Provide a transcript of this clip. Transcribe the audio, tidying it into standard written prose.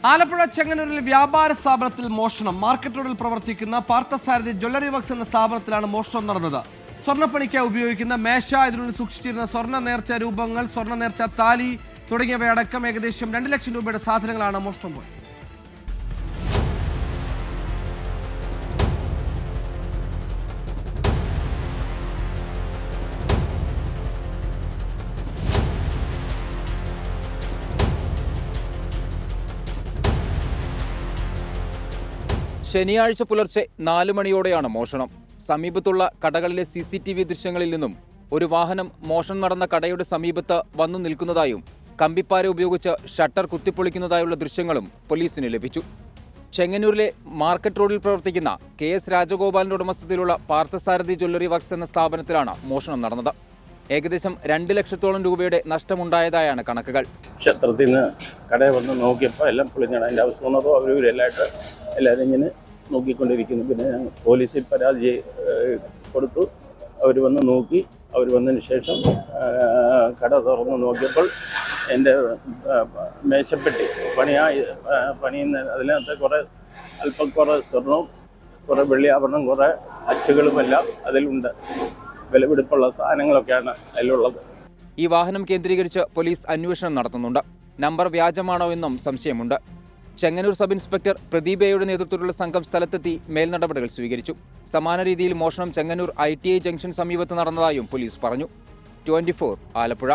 ആലപ്പുഴ ചെങ്ങന്നൂരിൽ വ്യാപാര സ്ഥാപനത്തിൽ മോഷണം. മാർക്കറ്റ് റോഡിൽ പ്രവർത്തിക്കുന്ന പാർത്ഥസാരഥി ജ്വല്ലറി വർക്ക്സ് എന്ന സ്ഥാപനത്തിലാണ് മോഷണം നടന്നത്. സ്വർണ്ണപ്പണിക്കായി ഉപയോഗിക്കുന്ന മേശ, ഇതിനുള്ളിൽ സൂക്ഷിച്ചിരുന്ന സ്വർണ്ണ നേർച്ച രൂപങ്ങൾ, സ്വർണ്ണ നേർച്ച താലി തുടങ്ങിയവയടക്കം ഏകദേശം 2 ലക്ഷം രൂപയുടെ സാധനങ്ങളാണ് മോഷണം പോയത്. ശനിയാഴ്ച പുലർച്ചെ 4 മണിയോടെയാണ് മോഷണം. സമീപത്തുള്ള കടകളിലെ CCTV ദൃശ്യങ്ങളിൽ നിന്നും ഒരു വാഹനം മോഷണം നടന്ന കടയുടെ സമീപത്ത് വന്നു നിൽക്കുന്നതായും കമ്പിപ്പാര ഉപയോഗിച്ച് ഷട്ടർ കുത്തിപ്പൊളിക്കുന്നതായുള്ള ദൃശ്യങ്ങളും പോലീസിന് ലഭിച്ചു. ചെങ്ങന്നൂരിലെ മാർക്കറ്റ് റോഡിൽ പ്രവർത്തിക്കുന്ന KS രാജഗോപാലിന്റെ ഉടമസ്ഥതയിലുള്ള പാർത്ഥസാരഥി ജ്വല്ലറി വർക്ക്സ് എന്ന സ്ഥാപനത്തിലാണ് മോഷണം നടന്നത്. ഏകദേശം 2 ലക്ഷത്തോളം രൂപയുടെ നഷ്ടമുണ്ടായതായാണ് കണക്കുകൾ. ക്ഷേത്രത്തിൽ നിന്ന് കടയിൽ വന്ന് നോക്കിയപ്പോൾ എല്ലാം പൊളിഞ്ഞാണ്. അതിൻ്റെ അവസ്ഥ എല്ലാവരും ഇങ്ങനെ നോക്കിക്കൊണ്ടിരിക്കുന്നു. പിന്നെ ഞാൻ പോലീസിൽ പരാതി കൊടുത്തു. അവർ വന്ന് നോക്കി. അവർ വന്നതിന് ശേഷം കട തുറന്ന് നോക്കിയപ്പോൾ എൻ്റെ മേശപ്പെട്ടി പണിയുന്ന അതിനകത്ത് കുറേ സ്വർണവും കുറേ വെള്ളി ആഭരണം, കുറേ അച്ചുകളുമെല്ലാം അതിലുണ്ട്. വിലപിടിപ്പുള്ള സാധനങ്ങളൊക്കെയാണ് അതിലുള്ളത്. ഈ വാഹനം കേന്ദ്രീകരിച്ച് പോലീസ് അന്വേഷണം നടത്തുന്നുണ്ട്. നമ്പർ വ്യാജമാണോ എന്നും സംശയമുണ്ട്. ചെങ്ങന്നൂർ സബ് ഇൻസ്പെക്ടർ പ്രദീപ് എയുടെ നേതൃത്വത്തിലുള്ള സംഘം സ്ഥലത്തെത്തി മേൽനടപടികൾ സ്വീകരിച്ചു. സമാന രീതിയിൽ മോഷണം ചെങ്ങന്നൂർ ITI ജംഗ്ഷൻ സമീപത്ത് നടന്നതായും പോലീസ് പറഞ്ഞു. 24 ആലപ്പുഴ.